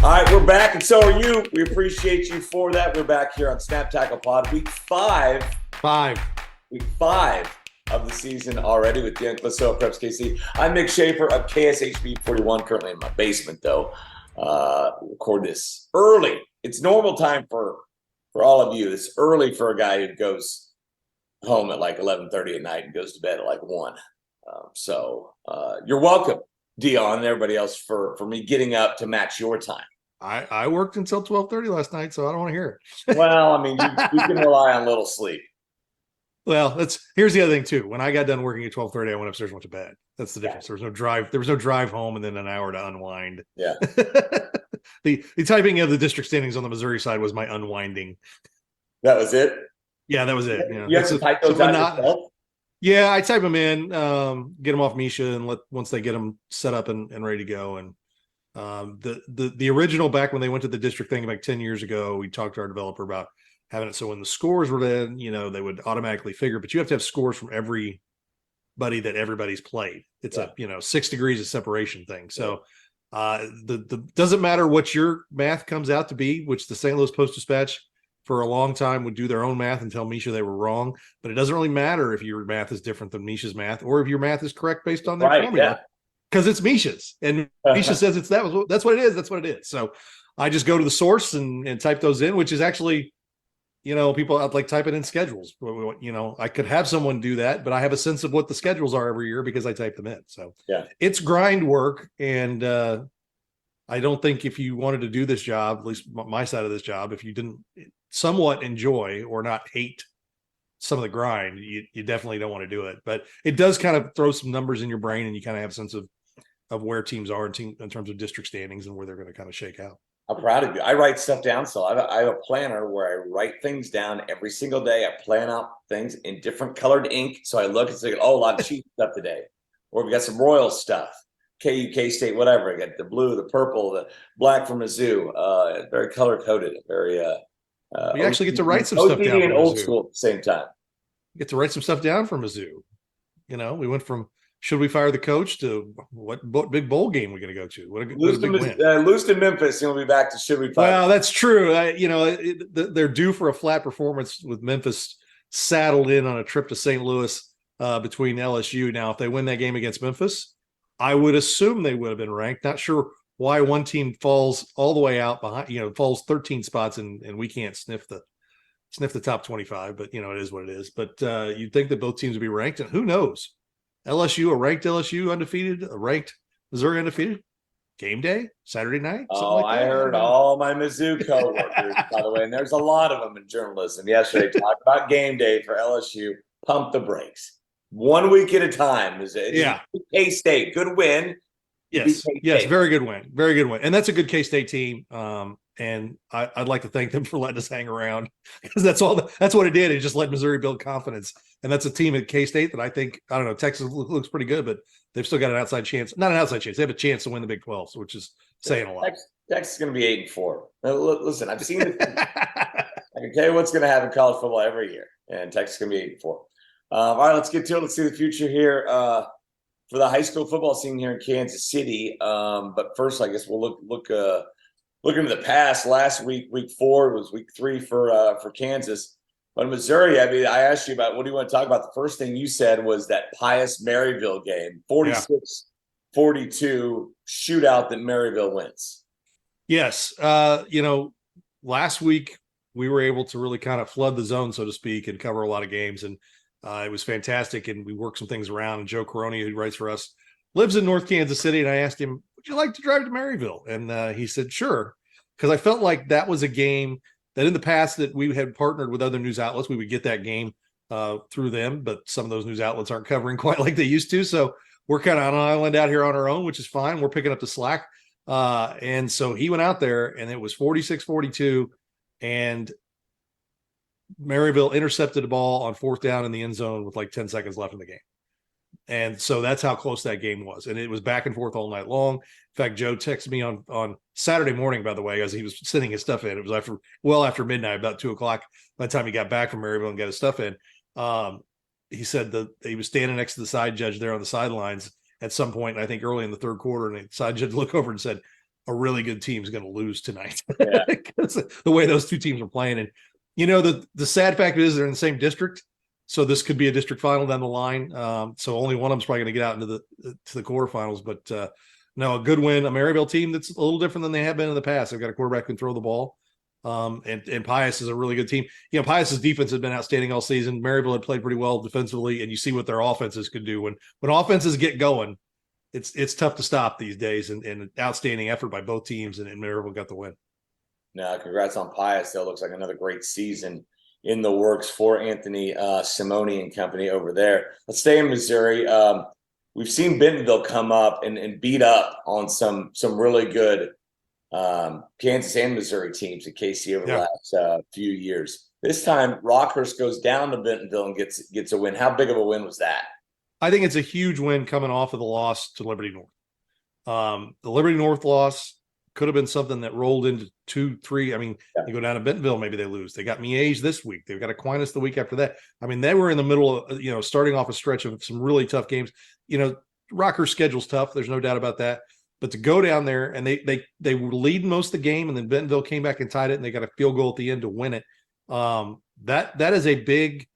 All right, we're back, and so are you. We appreciate you for that. We're back here on Snap Tackle Pod, week five of the season already with Dion Clisso of Preps KC. I'm Mick Shaffer of KSHB 41, currently in my basement, though. Record this early. It's normal time for all of you. It's early for a guy who goes home at like 11:30 at night and goes to bed at like 1. So you're welcome, Dion, and everybody else for me getting up to match your time. I worked until 12:30 last night, so I don't want to hear it. Well, I mean, you can rely on little sleep. Well, here's the other thing too. When I got done working at 12:30, I went upstairs and went to bed. That's the difference. Yeah. There was no drive home and then an hour to unwind. Yeah. The typing of the district standings on the Missouri side was my unwinding. That was it? Yeah, that was it. You have to type those out yourself? Yeah, I type them in, get them off Misha, and once they get them set up and ready to go. And the original, back when they went to the district thing like 10 years ago, we talked to our developer about having it so when the scores were in, they would automatically figure, but you have to have scores from everybody that everybody's played. It's a 6 degrees of separation thing. So the doesn't matter what your math comes out to be, which the St. Louis Post-Dispatch for a long time would do their own math and tell Misha they were wrong, but it doesn't really matter if your math is different than Misha's math or if your math is correct based on their formula, because it's Misha's, and Misha says that's what it is. That's what it is. So I just go to the source and type those in, which is actually, people like type it in schedules. I could have someone do that, but I have a sense of what the schedules are every year because I type them in. So it's grind work, and I don't think if you wanted to do this job, at least my side of this job, if you didn't somewhat enjoy or not hate some of the grind, you definitely don't want to do it. But it does kind of throw some numbers in your brain, and you kind of have a sense of where teams are in terms of district standings and where they're going to kind of shake out. I'm proud of you. I write stuff down. So I have a planner where I write things down every single day. I plan out things in different colored ink. So I look and say, a lot of cheap stuff today. Or we got some Royal stuff. KU, K-State, whatever. I got the blue, the purple, the black from Mizzou. Very color-coded. Very you actually get to write some stuff down and old school at the same time. You get to write some stuff down for Mizzou. We went from should we fire the coach to what big bowl game we're going to go to? What a big win. Lose to Memphis, and we'll be back to should we fire. Well, that's true. They're due for a flat performance with Memphis saddled in on a trip to St. Louis between LSU. Now, if they win that game against Memphis, I would assume they would have been ranked. Not sure why one team falls all the way out behind, falls 13 spots and we can't sniff the top 25, but it is what it is. But you'd think that both teams would be ranked, and who knows? LSU, a ranked LSU undefeated, a ranked Missouri undefeated. Game day, Saturday night. I heard all my Mizzou coworkers, by the way, and there's a lot of them in journalism yesterday talk about game day for LSU. Pump the brakes. 1 week at a time. K-State, good win. Yes, very good win. Very good win. And that's a good K-State team. And I'd like to thank them for letting us hang around, because that's what it did. It just let Missouri build confidence. And that's a team at K-State that I think, I don't know, Texas looks pretty good, but they've still got an outside chance. Not an outside chance. They have a chance to win the Big 12, which is saying a lot. Texas is going to be 8-4. Listen, I've seen it. I can tell you what's going to happen in college football every year, and Texas is going to be 8-4. All right, let's get to it. Let's see the future here for the high school football scene here in Kansas City. But first, I guess we'll look into the past. Last week, week 4, was week 3 for Kansas. But in Missouri, I mean, I asked you about what do you want to talk about. The first thing you said was that Pius Maryville game, 46-42 shootout that Maryville wins. Yes. Last week we were able to really kind of flood the zone, so to speak, and cover a lot of games. And it was fantastic. And we worked some things around. And Joe Caroni, who writes for us, lives in North Kansas City. And I asked him, would you like to drive to Maryville? And he said, sure. Because I felt like that was a game that in the past that we had partnered with other news outlets, we would get that game through them, but some of those news outlets aren't covering quite like they used to. So we're kind of on an island out here on our own, which is fine. We're picking up the slack. And so he went out there and it was 46-42, and Maryville intercepted the ball on 4th down in the end zone with like 10 seconds left in the game. And so that's how close that game was. And it was back and forth all night long. In fact, Joe texted me on Saturday morning, by the way, as he was sending his stuff in. It was after midnight, about 2:00 by the time he got back from Maryville and got his stuff in. He said that he was standing next to the side judge there on the sidelines at some point, I think early in the third quarter, and the side judge looked over and said, a really good team is going to lose tonight. Yeah. Because the way those two teams are playing. And, the sad fact is they're in the same district. So this could be a district final down the line. So only one of them's probably going to get out into the quarterfinals. But no, a good win. A Maryville team that's a little different than they have been in the past. They've got a quarterback who can throw the ball. And Pius is a really good team. Pius's defense has been outstanding all season. Maryville had played pretty well defensively, and you see what their offenses could do when offenses get going. It's tough to stop these days, and an outstanding effort by both teams, and Maryville got the win. Now, congrats on Pius. That looks like another great season in the works for Anthony Simone and company over there. Let's stay in Missouri. We've seen Bentonville come up and beat up on some really good Kansas and Missouri teams at KC over the last few years. This time, Rockhurst goes down to Bentonville and gets a win. How big of a win was that? I think it's a huge win coming off of the loss to Liberty North. The Liberty North loss could have been something that rolled into 2-3. I mean, they go down to Bentonville, maybe they lose. They got Miege this week. They've got Aquinas the week after that. I mean, they were in the middle of, starting off a stretch of some really tough games. Rockhurst schedule's tough. There's no doubt about that. But to go down there and they were leading most of the game, and then Bentonville came back and tied it, and they got a field goal at the end to win it. That is a big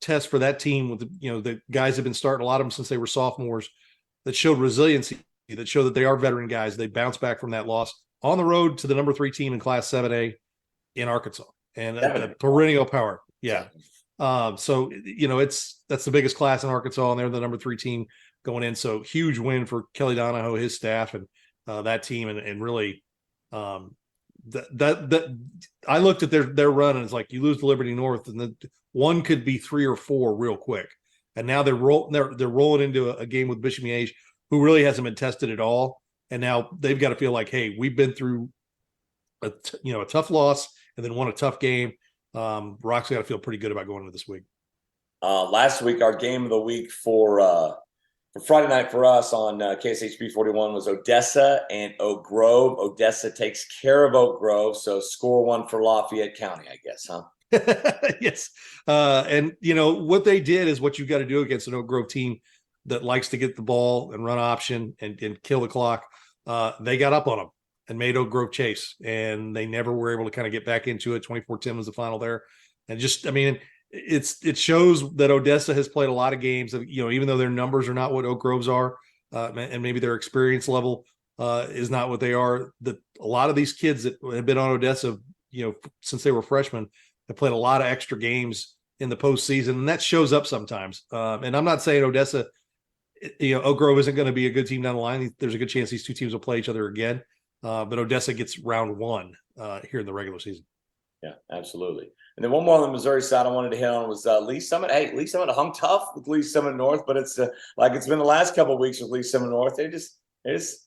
test for that team with the guys have been starting, a lot of them since they were sophomores, that showed resiliency, that show that they are veteran guys. They bounced back from that loss on the road to the number 3 team in Class 7A in Arkansas, and a perennial power. Yeah. So that's the biggest class in Arkansas, and they're the number 3 team going in. So huge win for Kelly Donahoe, his staff, and that team, and really that I looked at their run, and it's like you lose to Liberty North, and the one could be 3 or 4 real quick, and now they're rolling into a game with Bishop Miege, who really hasn't been tested at all, and now they've got to feel like, hey, we've been through a tough loss and then won a tough game. Rock's got to feel pretty good about going into this week. Last week, our game of the week for Friday night for us on KSHB 41 was Odessa and Oak Grove. Odessa takes care of Oak Grove, so score 1 for Lafayette County, I guess, huh? Yes. And what they did is what you've got to do against an Oak Grove team that likes to get the ball and run option and kill the clock. They got up on them and made Oak Grove chase, and they never were able to kind of get back into it. 24-10 was the final there. And it shows that Odessa has played a lot of games, even though their numbers are not what Oak Grove's are, and maybe their experience level is not what they are, that a lot of these kids that have been on Odessa, since they were freshmen, have played a lot of extra games in the postseason, and that shows up sometimes. And I'm not saying Odessa, Oak Grove isn't going to be a good team down the line. There's a good chance these two teams will play each other again. But Odessa gets round 1 here in the regular season. Yeah, absolutely. And then one more on the Missouri side I wanted to hit on was Lee Summit. Hey, Lee Summit hung tough with Lee Summit North, but it's like it's been the last couple of weeks with Lee Summit North. They just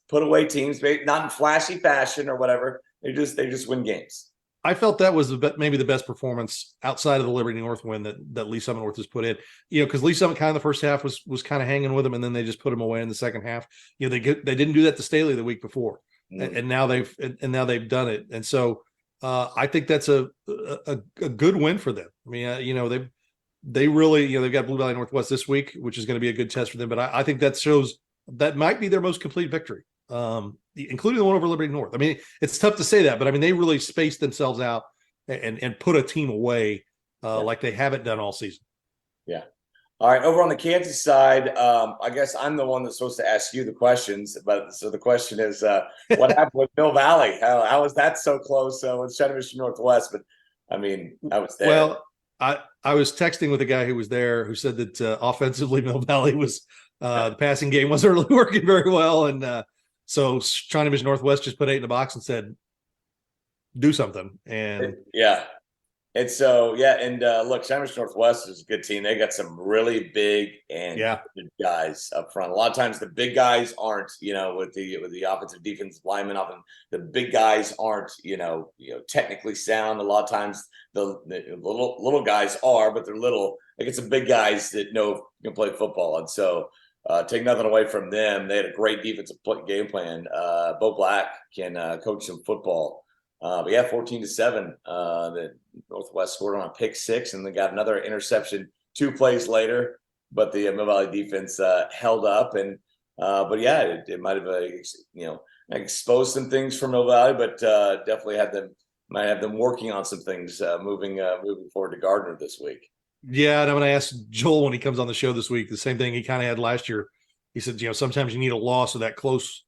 put away teams, not in flashy fashion or whatever. They just win games. I felt that was maybe the best performance outside of the Liberty North win that Lee Summit North has put in. Because Lee Summit kind of the first half was kind of hanging with them, and then they just put them away in the second half. They didn't do that to Staley the week before, and now they've done it. And so I think that's a good win for them. I mean, they really they've got Blue Valley Northwest this week, which is going to be a good test for them. But I think that shows that might be their most complete victory. Including the one over Liberty North. I mean, it's tough to say that, but I mean, they really spaced themselves out and put a team away like they haven't done all season. Yeah. All right. Over on the Kansas side, I guess I'm the one that's supposed to ask you the questions. But so the question is, what happened with Mill Valley? How was that so close with Shadow Mission Northwest? But I mean, I was there. Well, I was texting with a guy who was there who said that offensively, Mill Valley was the passing game wasn't really working very well, and so Shawnee Mission Northwest just put 8 in the box and said, do something. And and so, look, Shawnee Mission Northwest is a good team. They got some really big and good guys up front. A lot of times the big guys aren't, with the offensive defensive linemen, often the big guys aren't, technically sound. A lot of times the little guys are, but they're little. Like it's the big guys that can play football. And so, take nothing away from them. They had a great defensive game plan. Bo Black can coach some football. But 14-7, the Northwest scored on a pick 6, and they got another interception 2 plays later. But the Mill Valley defense held up, and it might have expose some things for Mill Valley, but definitely might have them working on some things moving forward to Gardner this week. Yeah, and I'm going to ask Joel when he comes on the show this week the same thing he kind of had last year. He said, sometimes you need a loss of that close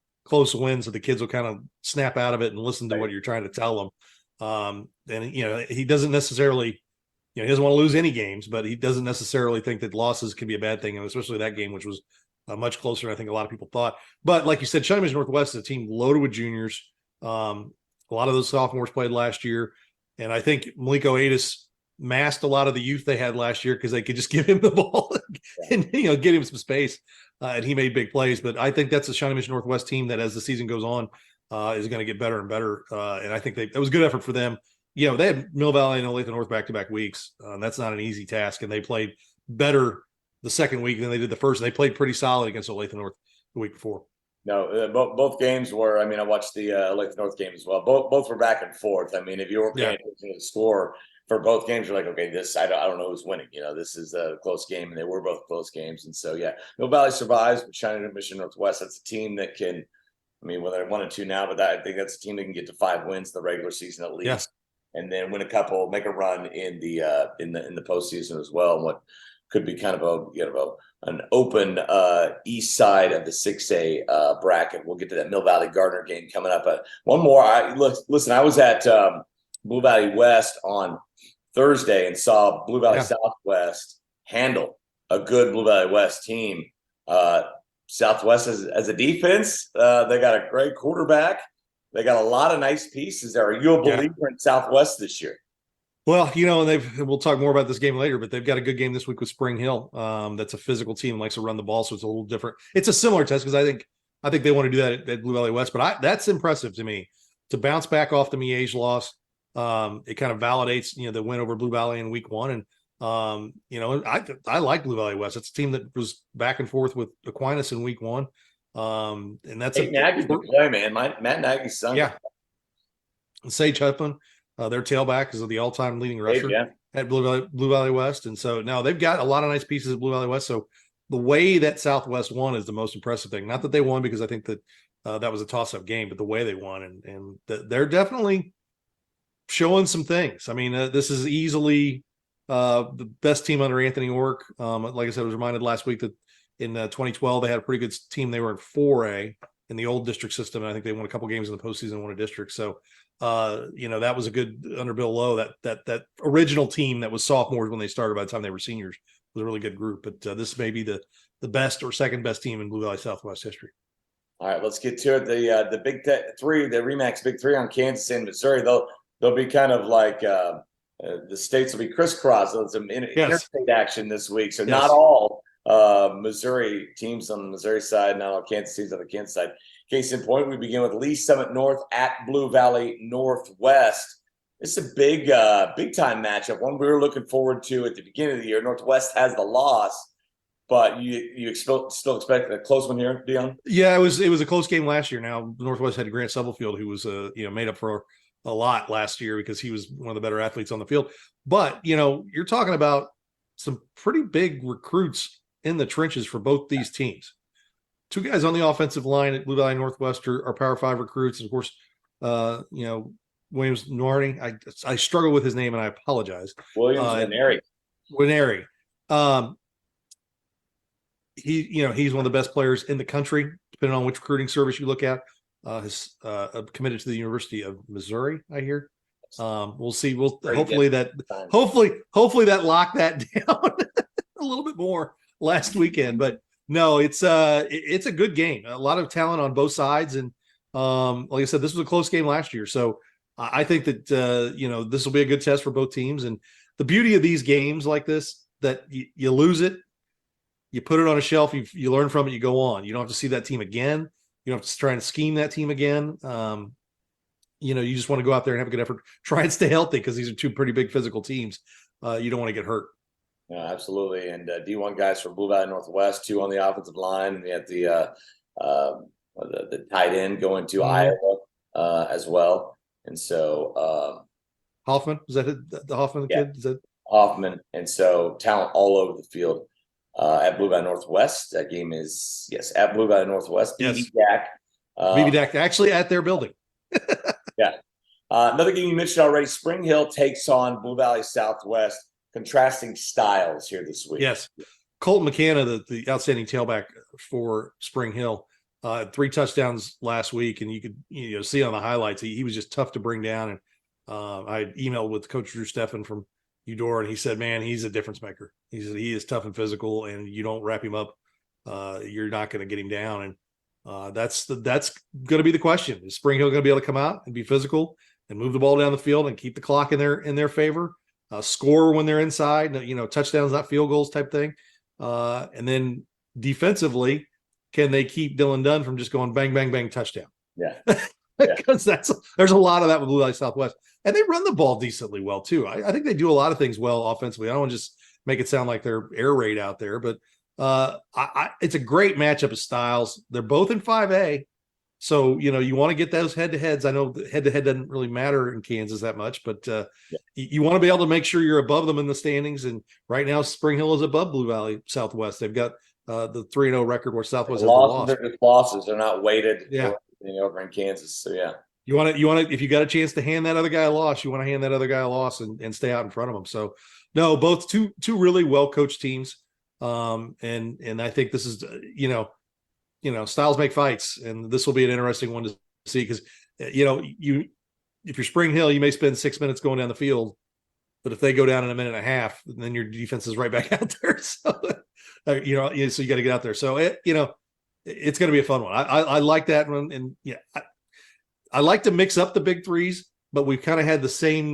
win so the kids will kind of snap out of it and listen to what you're trying to tell them. And he doesn't necessarily, he doesn't want to lose any games, but he doesn't necessarily think that losses can be a bad thing, and especially that game, which was much closer than I think a lot of people thought. But like you said, Shawnee Mission Northwest is a team loaded with juniors. A lot of those sophomores played last year, and I think Maliko Adis masked a lot of the youth they had last year because they could just give him the ball and get him some space, and he made big plays. But I think that's a Shawnee Mission Northwest team that, as the season goes on, is going to get better and better. And I think that was a good effort for them. They had Mill Valley and Olathe North back-to-back weeks. That's not an easy task, and they played better the second week than they did the first. They played pretty solid against Olathe North the week before. No, both games were. I mean, I watched the Olathe North game as well. Both were back and forth. I mean, if you were paying attention to the score for both games, you're like, okay, this I don't know who's winning. This is a close game, and they were both close games. And so, Mill Valley survives, but Shawnee Mission Northwest, that's a team that can. I mean, whether they're 1-2 now, but I think that's a team that can get to 5 wins in the regular season at least, and then win a couple, make a run in the postseason as well. And what could be kind of an open east side of the 6A bracket. We'll get to that Mill Valley Gardner game coming up. But one more. Listen, I was at Blue Valley West on Thursday and saw Blue Valley Southwest handle a good Blue Valley West team. Southwest as a defense, they got a great quarterback. They got a lot of nice pieces there. Are you a believer in Southwest this year? Well, and we'll talk more about this game later, but they've got a good game this week with Spring Hill. That's a physical team, likes to run the ball, so it's a little different. It's a similar test because I think they want to do that at Blue Valley West, but that's impressive to me to bounce back off the Miege loss. It kind of validates the win over Blue Valley in week 1, and I like Blue Valley West. It's a team that was back and forth with Aquinas in week 1, and that's Nagy's the play, man. Matt Nagy's son. Yeah, Sage Huffman. Their tailback is the all-time leading rusher at Blue Valley West. And so now they've got a lot of nice pieces at Blue Valley West. So the way that Southwest won is the most impressive thing. Not that they won because I think that that was a toss-up game, but the way they won. And they're definitely showing some things. I mean, this is easily the best team under Anthony Ork. Like I said, I was reminded last week that in 2012, they had a pretty good team. They were in 4A in the old district system. And I think they won a couple games in the postseason and won a district. So, that was a good under Bill Lowe. That original team that was sophomores when they started by the time they were seniors was a really good group. But this may be the best or second best team in Blue Valley Southwest history. All right, let's get to it. The Big Three, the Remax Big Three on Kansas and Missouri. They'll be kind of like the states will be crisscrossed. So some interstate action this week. So not all Missouri teams on the Missouri side, not all Kansas teams on the Kansas side. Case in point, we begin with Lee Summit North at Blue Valley Northwest. It's a big time matchup, one we were looking forward to at the beginning of the year. Northwest has the loss, but you still expect a close one here, Dion? Yeah, it was a close game last year. Now Northwest had Grant Stubblefield, who was made up for a lot last year because he was one of the better athletes on the field. But you're talking about some pretty big recruits in the trenches for both these teams. 2 guys on the offensive line at Blue Valley Northwest are Power 5 recruits. And of course, Williams Narney. I struggle with his name and I apologize. Williams Winery. He's one of the best players in the country, depending on which recruiting service you look at. He's committed to the University of Missouri, I hear. We'll see. Hopefully that locked that down a little bit more last weekend, but no, it's a good game. A lot of talent on both sides, and like I said, this was a close game last year. So I think that this will be a good test for both teams. And the beauty of these games like this, that you lose it, you put it on a shelf, you learn from it, you go on. You don't have to see that team again. You don't have to try and scheme that team again. You just want to go out there and have a good effort. Try and stay healthy because these are 2 pretty big physical teams. You don't want to get hurt. Yeah, absolutely. And D1 guys from Blue Valley Northwest, 2 on the offensive line, and we had the tight end going to Iowa as well. And so Hoffman, is that the Hoffman kid? Is that Hoffman? And so talent all over the field at Blue Valley Northwest. That game is at Blue Valley Northwest. Yes. Jack BB Deck actually at their building. Yeah. Another game you mentioned already, Spring Hill takes on Blue Valley Southwest, contrasting styles here this week. Yes. Colton McKenna, the outstanding tailback for Spring Hill, 3 touchdowns last week, and you could see on the highlights he was just tough to bring down. And I emailed with Coach Drew Steffen from Eudora, and he said, "Man, he's a difference maker. He is tough and physical, and you don't wrap him up, you're not going to get him down." And that's going to be the question: is Spring Hill going to be able to come out and be physical and move the ball down the field and keep the clock in their favor, score when they're inside, touchdowns, not field goals type thing. And then defensively, can they keep Dylan Dunn from just going bang, bang, bang, touchdown? Yeah. Because there's a lot of that with Blue Valley Southwest. And they run the ball decently well, too. I think they do a lot of things well offensively. I don't want to just make it sound like they're air raid out there, but it's a great matchup of styles. They're both in 5A. So, you want to get those head-to-heads. I know head-to-head doesn't really matter in Kansas that much, but you want to be able to make sure you're above them in the standings. And right now, Spring Hill is above Blue Valley Southwest. They've got the 3-0 record where Southwest has the loss. They're just losses. They're not weighted over in Kansas. So, yeah. You want to, if you got a chance to hand that other guy a loss, you want to hand that other guy a loss and stay out in front of them. So, no, both two really well-coached teams. And I think this is, styles make fights, and this will be an interesting one to see because, if you're Spring Hill, you may spend 6 minutes going down the field, but if they go down in a minute and a half, then your defense is right back out there. So, so you got to get out there. So, it's going to be a fun one. I like that one. And I like to mix up the big threes, but we've kind of had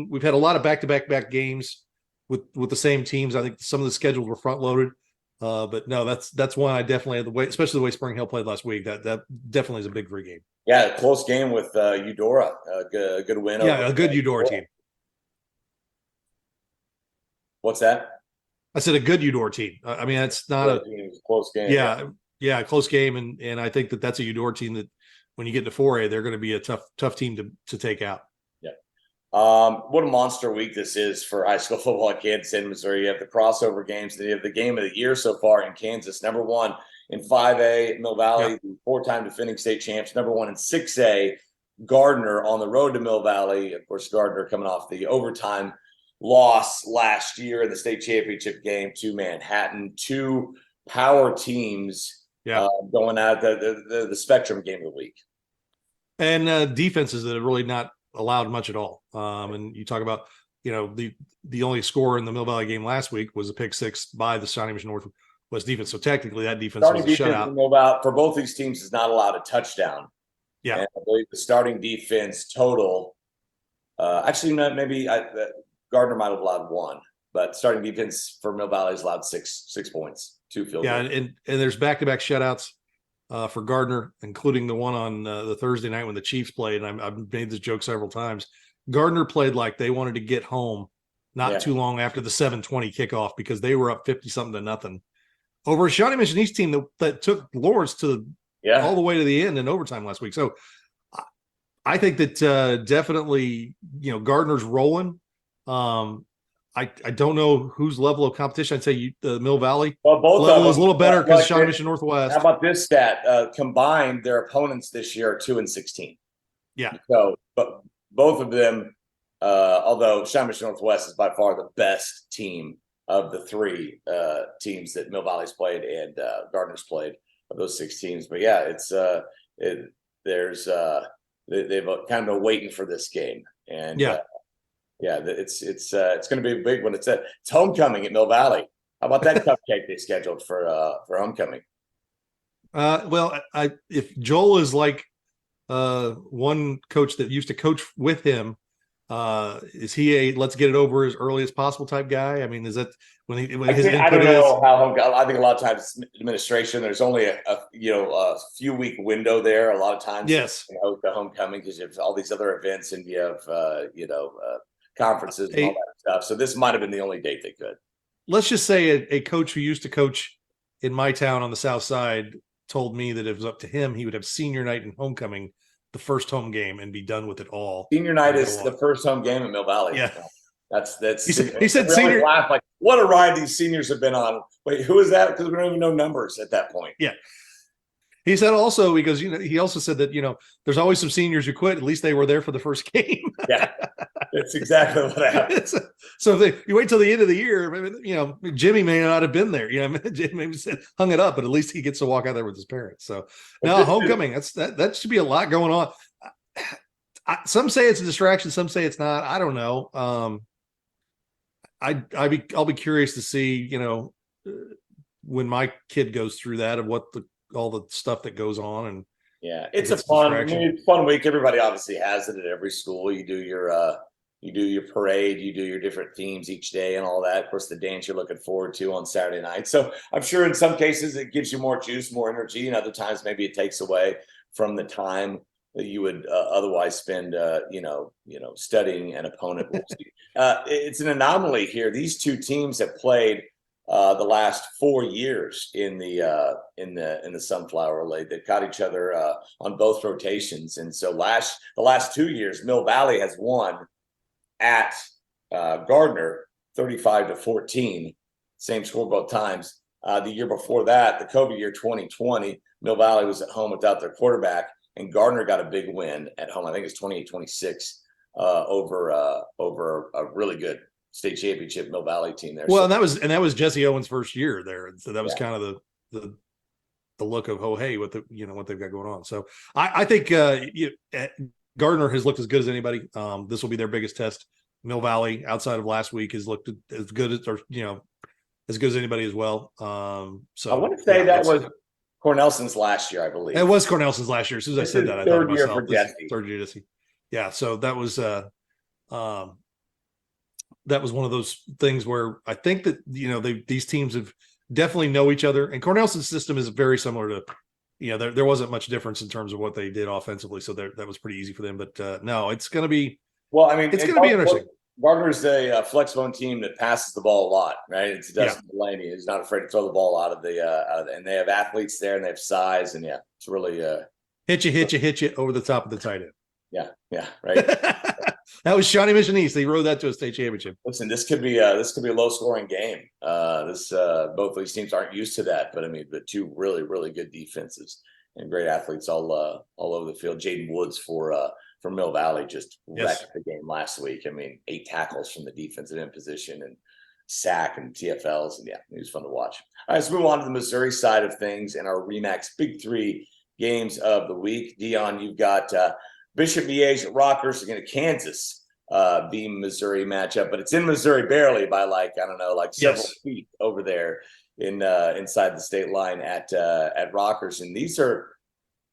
we've had a lot of back-to-back games with the same teams. I think some of the schedules were front loaded. But no, that's one I definitely had especially the way Spring Hill played last week. That definitely is a big free game. Yeah, close game with Eudora. A good win. Yeah, a good Eudora team. What's that? I said a good Eudora team. I mean, it's not a close game. Yeah, close game, and I think that's a Eudora team that when you get to 4A, they're going to be a tough team to take out. What a monster week this is for high school football in Kansas City, Missouri. You have the crossover games, then you have the game of the year so far in Kansas. Number 1 in 5A, Mill Valley, the 4-time defending state champs. Number 1 in 6A, Gardner on the road to Mill Valley. Of course, Gardner coming off the overtime loss last year in the state championship game to Manhattan. 2 power teams going out the Spectrum game of the week. And defenses that have really not allowed much at all. And you talk about, the only score in the Mill Valley game last week was a pick 6 by the Shawnee Mission Northwest defense. So technically that defense was a shutout. For both these teams is not allowed a touchdown. Yeah. And I believe the starting defense total, Gardner might have allowed 1, but starting defense for Mill Valley is allowed 6 points, 2 field goals. Yeah. And there's back-to-back shutouts for Gardner, including the one on the Thursday night when the Chiefs played. And I've made this joke several times. Gardner played like they wanted to get home not too long after the 7:20 kickoff because they were up 50-something-0 over a Shawnee Mission East team that took Lawrence to all the way to the end in overtime last week. So I think that definitely, Gardner's rolling. I don't know whose level of competition. I'd say the Mill Valley level is a little better because Shawnee Mission Northwest. How about this stat? Combined, their opponents this year are 2-16. Yeah. So, but both of them, although Shawnee Mission Northwest is by far the best team of the 3 teams that Mill Valley's played and Gardner's played of those 6 teams. But yeah, they've kind of been waiting for this game, and it's going to be a big one. It's homecoming at Mill Valley. How about that cupcake they scheduled for homecoming? Well, if Joel is like one coach that used to coach with him, is he a let's get it over as early as possible type guy? I mean, is that when his input I don't know how I think a lot of times administration, there's only a few week window there. A lot of times, the homecoming because you have all these other events and you have conferences and all that stuff. So this might have been the only date they could. Let's just say a coach who used to coach in my town on the South Side told me that if it was up to him, he would have senior night and homecoming, the first home game, and be done with it all. Senior night is the first home game at Mill Valley. Yeah. That's he said senior laugh like what a ride these seniors have been on. Wait, who is that? Because we don't even know numbers at that point. Yeah. He said also, because he also said that there's always some seniors who quit. At least they were there for the first game. Yeah, that's exactly what happened. So if you wait till the end of the year, maybe, Jimmy may not have been there. Jimmy maybe hung it up, but at least he gets to walk out there with his parents. So now homecoming, that should be a lot going on. Some say it's a distraction, some say it's not. I don't know. I'll be curious to see, when my kid goes through that, of what all the stuff that goes on. And yeah, it's a fun week. Everybody obviously has it at every school. You do your parade, you do your different themes each day and all that. Of course, the dance you're looking forward to on Saturday night. So I'm sure in some cases it gives you more juice, more energy, and other times maybe it takes away from the time that you would otherwise spend, studying an opponent. It's an anomaly here. These two teams have played the last 4 years in the Sunflower League. They've got each other on both rotations, and so the last 2 years, Mill Valley has won at Gardner 35-14, same score both times. The year before that, the COVID year 2020, Mill Valley was at home without their quarterback, and Gardner got a big win at home. I think it's 28-26 over a really good state championship Mill Valley team there. Well, and that was Jesse Owens' first year there, and so that was kind of the look of, oh, hey, what they've got going on. So I think Gardner has looked as good as anybody. This will be their biggest test. Mill Valley, outside of last week, has looked as good as as good as anybody as well. So I want to say that was Cornelson's last year, I believe. It was Cornelson's last year. As soon as I said that, I thought to myself, third year Jesse. Yeah, so that was one of those things where I think that these teams have definitely know each other, and Cornelson's system is very similar to there wasn't much difference in terms of what they did offensively, so that was pretty easy for them. But no, it's going to be it's going to be interesting. Gardner's a flexbone team that passes the ball a lot, right? It's Dustin Delaney. He's not afraid to throw the ball out of and they have athletes there, and they have size, and it's really hit you over the top of the tight end. Yeah, right. That was Shawnee Mission East. They rode that to a state championship. Listen, this could be a low scoring game. Both of these teams aren't used to that, but the two really, really good defenses and great athletes all over the field. Jaden Woods for Mill Valley just wrecked the game last week. 8 tackles from the defensive end position and sack and TFLs, and it was fun to watch. All right, let's move on to the Missouri side of things and our Remax Big 3 games of the week. Dion, you've got Bishop Miege at Rockers against Kansas being Missouri matchup, but it's in Missouri barely by several feet over there inside the state line at Rockers. And these are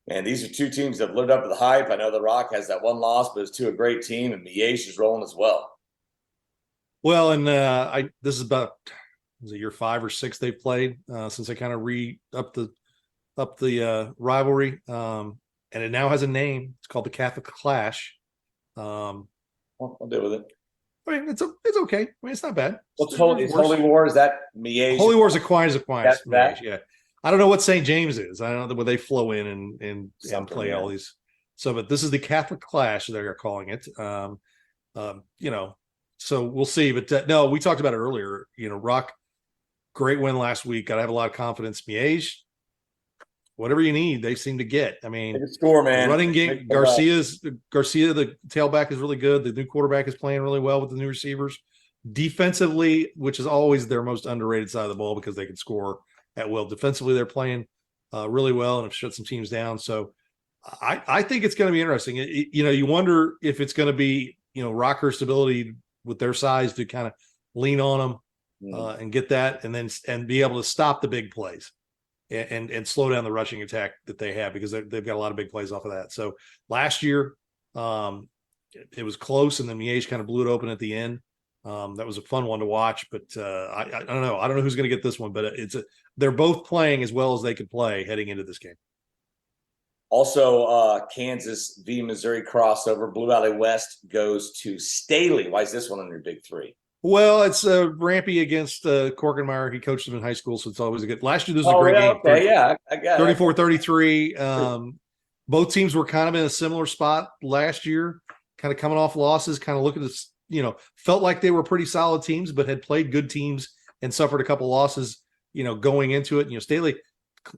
two teams that have lived up to the hype. I know the Rock has that one loss, but it's to a great team, and Miege is rolling as well. Well, and this is about year 5 or 6 they've played since they kind of up the rivalry. And it now has a name. It's called the Catholic Clash. I'll deal with it. It's okay. it's not bad. Holy War? Is that Miege? Holy War is Aquinas. Yeah. I don't know what St. James is. I don't know where they flow in and play all these. So, but this is the Catholic Clash, they're calling it. So we'll see. But no, we talked about it earlier. Rock, great win last week. Got to have a lot of confidence. Miege, whatever you need, they seem to get. Score, man. Running game. Garcia, the tailback, is really good. The new quarterback is playing really well with the new receivers. Defensively, which is always their most underrated side of the ball because they can score at will. Defensively, they're playing really well and have shut some teams down. So I think it's going to be interesting. You wonder if it's going to be Rocker's ability with their size to kind of lean on them and get that, and be able to stop the big plays. And slow down the rushing attack that they have, because they've got a lot of big plays off of that. So last year, it was close, and then Miege kind of blew it open at the end. That was a fun one to watch, but I don't know. I don't know who's going to get this one, but they're both playing as well as they could play heading into this game. Also, Kansas v. Missouri crossover. Blue Valley West goes to Staley. Why is this one on your Big 3? Well, it's Rampy against Korkenmeyer. He coached them in high school, so it's always a good. Last year, this was a great game. Okay, I got 34-33. Both teams were kind of in a similar spot last year, kind of coming off losses, kind of looking at felt like they were pretty solid teams, but had played good teams and suffered a couple losses, going into it. Staley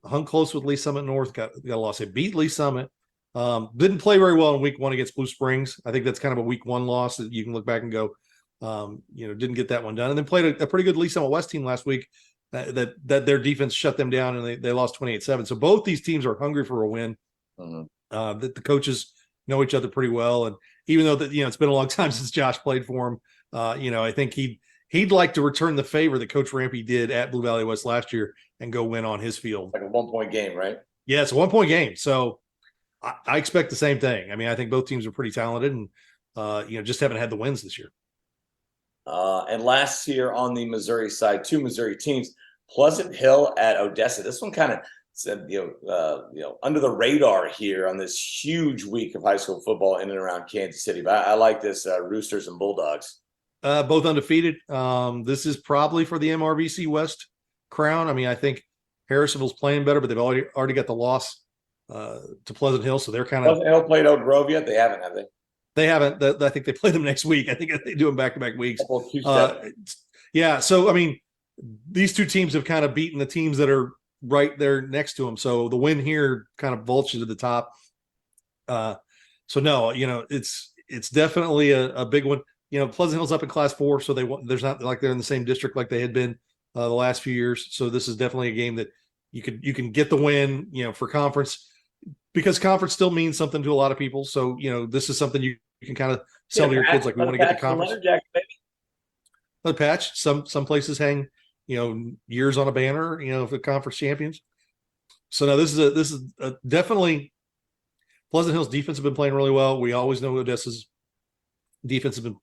hung close with Lee Summit North, got a loss. They beat Lee Summit. Didn't play very well in week 1 against Blue Springs. I think that's kind of a week 1 loss that you can look back and go, didn't get that one done. And then played a pretty good Lee Summit West team last week that their defense shut them down and they lost 28-7. So both these teams are hungry for a win. The coaches know each other pretty well. And even though that, it's been a long time since Josh played for him, I think he'd like to return the favor that Coach Rampy did at Blue Valley West last year and go win on his field. Like a 1-point game, right? Yeah, it's a 1-point game. So I expect the same thing. I mean, I think both teams are pretty talented and, just haven't had the wins this year. And last year on the Missouri side, 2 Missouri teams, Pleasant Hill at Odessa. This one kind of said, under the radar here on this huge week of high school football in and around Kansas City. But I like this Roosters and Bulldogs. Both undefeated. This is probably for the MRVC West crown. I mean, I think Harrisonville's playing better, but they've already got the loss to Pleasant Hill, so they're kind of. Pleasant Hill played Oak Grove yet? They haven't, have they? They haven't. I think they play them next week. I think they do them back-to-back weeks. Yeah. So I mean, these 2 teams have kind of beaten the teams that are right there next to them. So the win here kind of vaults you to the top. So no, it's definitely a big one. Pleasant Hill's up in Class 4, so there's not like they're in the same district like they had been the last few years. So this is definitely a game that you can get the win, for conference, because conference still means something to a lot of people. So this is something you can kind of sell to your kids, like we want to get the conference. The patch. Some places hang, years on a banner, for conference champions. So now this is definitely Pleasant Hill's defense have been playing really well. We always know Odessa's defense has been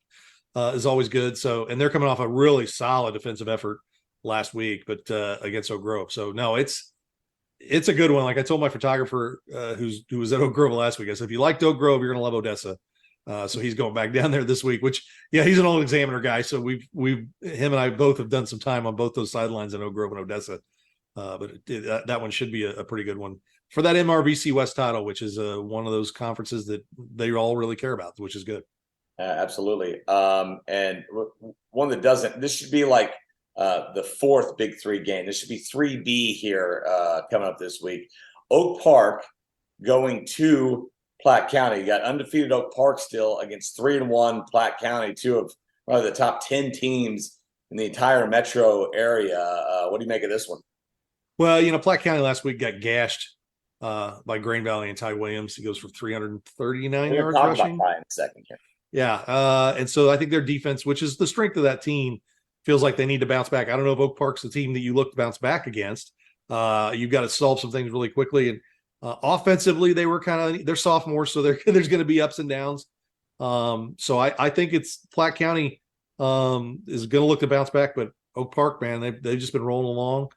is always good. So, and they're coming off a really solid defensive effort last week, but against Oak Grove. So no, it's a good one. Like I told my photographer who was at Oak Grove last week, I said, if you liked Oak Grove, you're going to love Odessa. So he's going back down there this week, which, yeah, he's an old Examiner guy. So him and I both have done some time on both those sidelines in Oak Grove and Odessa. But that one should be a pretty good one for that MRVC West title, which is one of those conferences that they all really care about, which is good. Absolutely. And one that doesn't, this should be like the 4th Big 3 game. This should be 3B here coming up this week. Oak Park going to Platte County. You got undefeated Oak Park still against 3-1 Platte County, 2 of one of the top 10 teams in the entire metro area. What do you make of this one? Well, Platte County last week got gashed by Grain Valley and Ty Williams. He goes for 339 yards rushing. In a second here. Yeah. And so I think their defense, which is the strength of that team, feels like they need to bounce back. I don't know if Oak Park's the team that you look to bounce back against. You've got to solve some things really quickly. And offensively, they were they're sophomores, so there's going to be ups and downs. So I think it's Platte County is going to look to bounce back, but Oak Park, man, they've just been rolling along.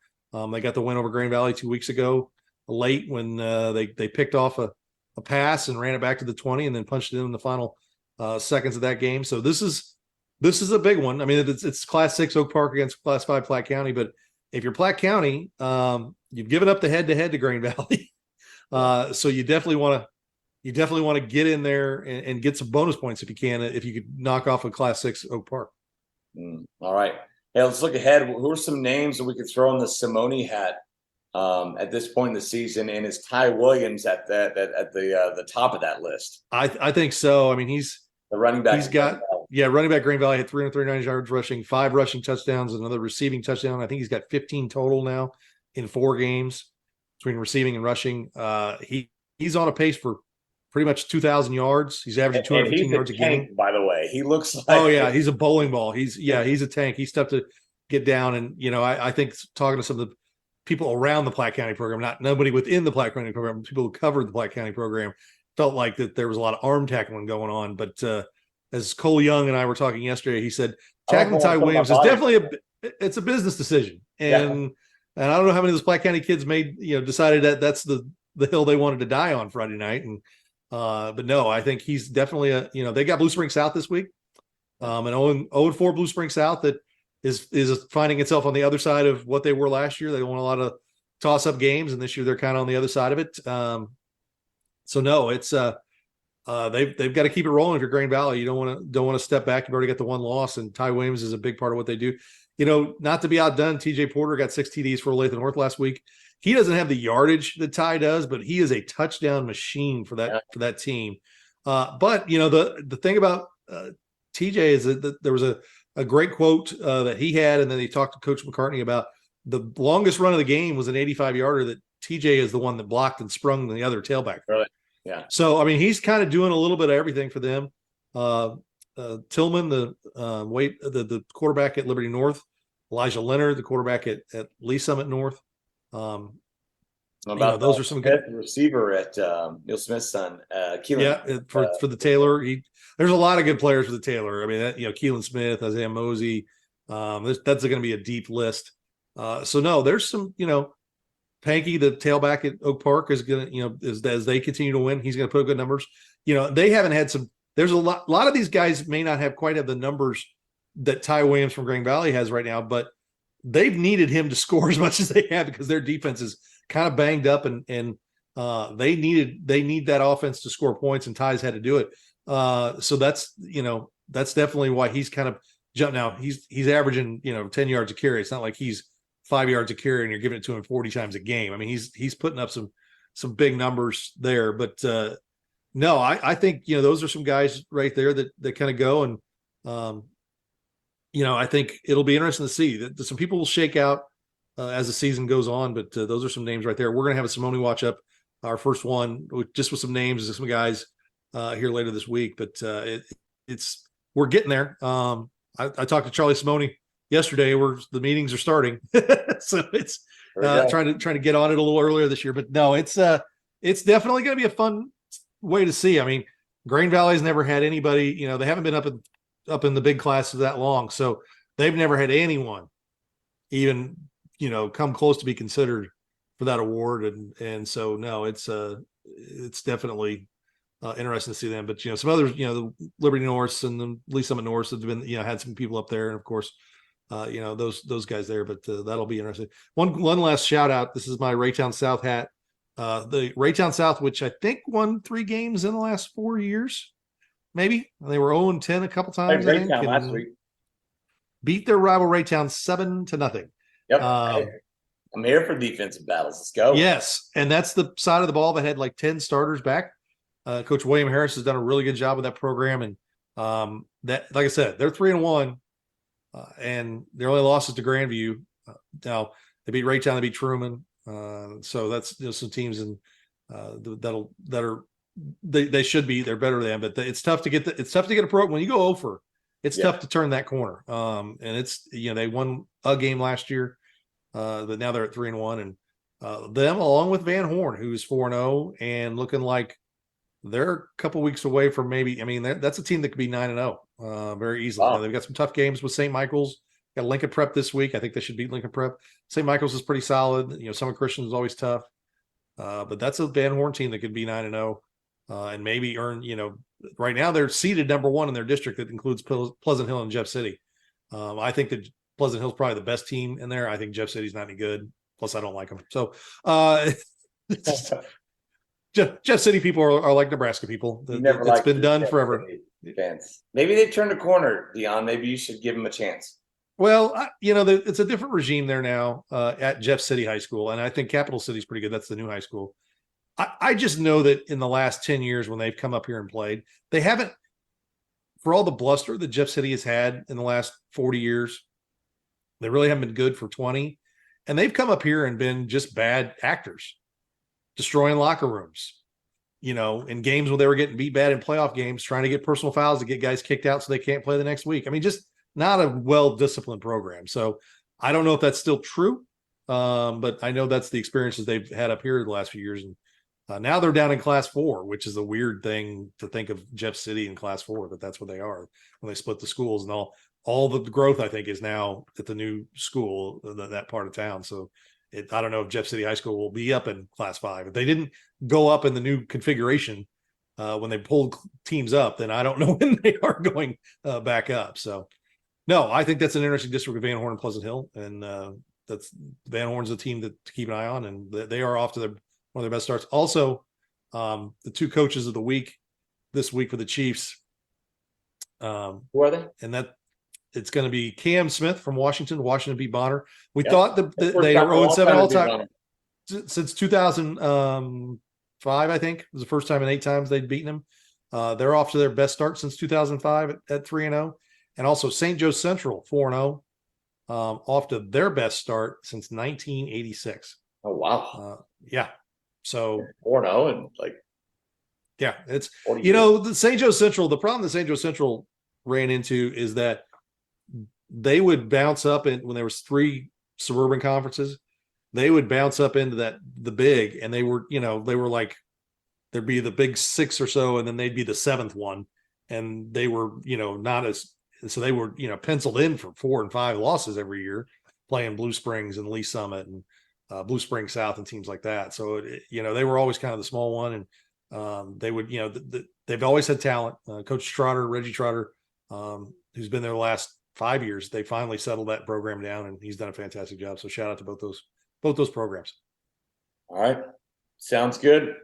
They got the win over Grain Valley 2 weeks ago, late when they picked off a pass and ran it back to the 20 and then punched it in the final seconds of that game. So this is a big one. I mean, it's Class 6 Oak Park against Class 5 Platte County, but if you're Platte County, you've given up the head-to-head to Grain Valley. So you definitely want to get in there and get some bonus points if you can, if you could knock off a Class 6 Oak Park. All right. Hey, let's look ahead. Who are some names that we could throw in the Simone hat at this point in the season? And is Ty Williams at the top of that list? I think so. I mean, he's the running back. He's got running back Grain Valley had 339 yards rushing, 5 rushing touchdowns, another receiving touchdown. I think he's got 15 total now in 4 games between receiving and rushing. He's on a pace for pretty much 2,000 yards. He's averaging 215 yards a game. By the way, he looks like he's a bowling ball. He's a tank. He's tough to get down. And I think talking to some of the people around the Platte County program, nobody within the Platte County program, people who covered the Platte County program, felt like that there was a lot of arm tackling going on. But as Cole Young and I were talking yesterday, he said tackling Ty Williams is definitely it's a business decision. And I don't know how many of those Platte County kids decided that that's the hill they wanted to die on Friday night. And but no, I think he's definitely they got Blue Spring South this week. An 0-4 Blue Spring South that is finding itself on the other side of what they were last year. They won a lot of toss-up games, and this year they're kind of on the other side of it. So no, it's they've got to keep it rolling. If you're Grain Valley, you don't want to step back. You've already got the 1 loss, and Ty Williams is a big part of what they do. Not to be outdone, TJ Porter got 6 TDs for Olathe North last week. he doesn't have the yardage that Ty does, but he is a touchdown machine for that team. But the thing about TJ is that there was a great quote that he had, and then he talked to Coach McCartney about the longest run of the game was an 85-yarder that TJ is the one that blocked and sprung the other tailback. Really? Yeah. So I mean, he's kind of doing a little bit of everything for them. Tillman, the quarterback at Liberty North, Elijah Leonard, the quarterback at Lee Summit North. Those are some good receiver at Neil Smith's son, Keelan. Yeah, for the Taylor, there's a lot of good players for the Taylor. I mean, Keelan Smith, Isaiah Mosey. That's going to be a deep list. So no, there's some. Panky, the tailback at Oak Park, is going to as they continue to win, he's going to put up good numbers. They haven't had some. There's a lot of these guys may not have quite the numbers that Ty Williams from Green Valley has right now, but they've needed him to score as much as they have because their defense is kind of banged up and they need that offense to score points, and Ty's had to do it. So that's definitely why he's kind of jumped. Now he's averaging 10 yards a carry. It's not like he's 5 yards a carry and you're giving it to him 40 times a game. I mean, he's putting up some big numbers there, but no, I think those are some guys right there that kind of go, and I think it'll be interesting to see that some people will shake out as the season goes on, but those are some names right there. We're going to have a Simone watch up, our first one, just with some names and some guys here later this week. But we're getting there. I talked to Charlie Simone yesterday, where the meetings are starting, so it's trying to get on it a little earlier this year. But no, it's definitely going to be a fun way to see. I mean, Green Valley's never had anybody. They haven't been up in the big classes that long, so they've never had anyone even come close to be considered for that award, and so no, it's definitely interesting to see them. But some others, the Liberty Norths and the Lee Summit Norths have been had some people up there, and of course those guys there. But that'll be interesting. One last shout out. This is my Raytown South hat. The Raytown South, which I think won 3 games in the last 4 years, maybe. They were 0-10 a couple times. I think, last week. Beat their rival Raytown 7-0. Yep. I'm here for defensive battles. Let's go. Yes, and that's the side of the ball that had like 10 starters back. Coach William Harris has done a really good job with that program, and that, like I said, they're 3-1, and their only losses to Grandview. Now they beat Raytown, they beat Truman. So that's some teams they should be, they're better than, but it's tough to get a program when you go over. It's tough to turn that corner. And it's, they won a game last year, but now they're at 3-1, and them along with Van Horn, who's 4-0 and looking like they're a couple weeks away from maybe, I mean, that's a team that could be 9-0 very easily. Wow. They've got some tough games with St. Michael's. Got Lincoln Prep this week. I think they should beat Lincoln Prep. St. Michael's is pretty solid. Summer Christian is always tough. But that's a Van Horn team that could be 9-0 and maybe earn, right now they're seeded number 1 in their district that includes Pleasant Hill and Jeff City. I think that Pleasant Hill's probably the best team in there. I think Jeff City's not any good. Plus, I don't like them. So Jeff City people are like Nebraska people. It's been done forever. Fans. Maybe they turned a corner, Dion. Maybe you should give them a chance. Well, it's a different regime there now at Jeff City High School, and I think Capital City's pretty good. That's the new high school. I just know that in the last 10 years when they've come up here and played, they haven't, for all the bluster that Jeff City has had in the last 40 years, they really haven't been good for 20. And they've come up here and been just bad actors, destroying locker rooms, in games where they were getting beat bad in playoff games, trying to get personal fouls to get guys kicked out so they can't play the next week. I mean, just not a well-disciplined program. So I don't know if that's still true, but I know that's the experiences they've had up here the last few years. And now they're down in Class 4, which is a weird thing to think of Jeff City in Class 4, but that's what they are when they split the schools. And all the growth, I think, is now at the new school, that part of town. So I don't know if Jeff City High School will be up in Class 5. If they didn't go up in the new configuration when they pulled teams up, then I don't know when they are going back up. So no, I think that's an interesting district with Van Horn and Pleasant Hill, and that's Van Horn's a team to keep an eye on, and they are off to one of their best starts. Also, the 2 coaches of the week this week for the Chiefs. Who are they? And that it's going to be Cam Smith from Washington beat Bonner. We thought that they were 0-7 all time. since 2005, I think was the first time in 8 times they'd beaten him. They're off to their best start since 2005 at 3-0, and also St. Joe Central 4-0, off to their best start since 1986. Oh wow! Yeah, so 4-0 and like yeah, it's years. the St. Joe Central. The problem that St. Joe Central ran into is that they would bounce up, and when there was 3 suburban conferences, they would bounce up into the big, and they were like, there'd be the big 6 or so, and then they'd be the 7th one, and they were not as, so they were penciled in for 4 and 5 losses every year, playing Blue Springs and Lee Summit and Blue Springs South and teams like that. So they were always kind of the small one, and they would they've always had talent. Coach Trotter, Reggie Trotter, who's been there the last 5 years, they finally settled that program down, and he's done a fantastic job. So shout out to both those programs. All right, sounds good.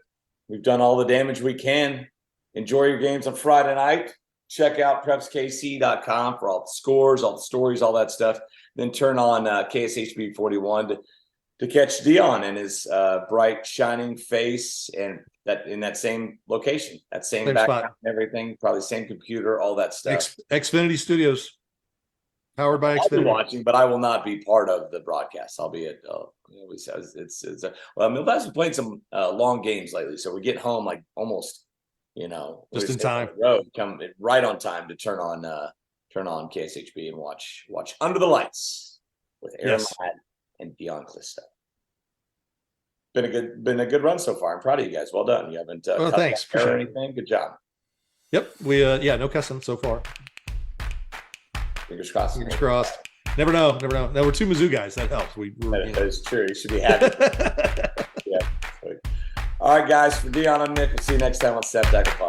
We've done all the damage we can. Enjoy your games on Friday night. Check out prepskc.com for all the scores, all the stories, all that stuff. Then turn on KSHB 41 to catch Dion and his bright, shining face, and that in that same location, that same background, spot. Everything, probably same computer, all that stuff. Xfinity Studios, powered by Xfinity. I'll be watching, but I will not be part of the broadcast. I'll be at. Millbats have played some long games lately, so we get home like almost, just in time. Road, come right on time to turn on KSHB and watch Under the Lights with Aaron Ladd and Dion Clisso. Been a good run so far. I'm proud of you guys. Well done. You haven't thanks or anything. Good job. Yep. We no cussing so far. Fingers crossed. Fingers crossed. Never know. Now we're 2 Mizzou guys. That helps. That is true. You should be happy. Yeah. All right, guys. For Dion and Mick, we'll see you next time on Step Tackle.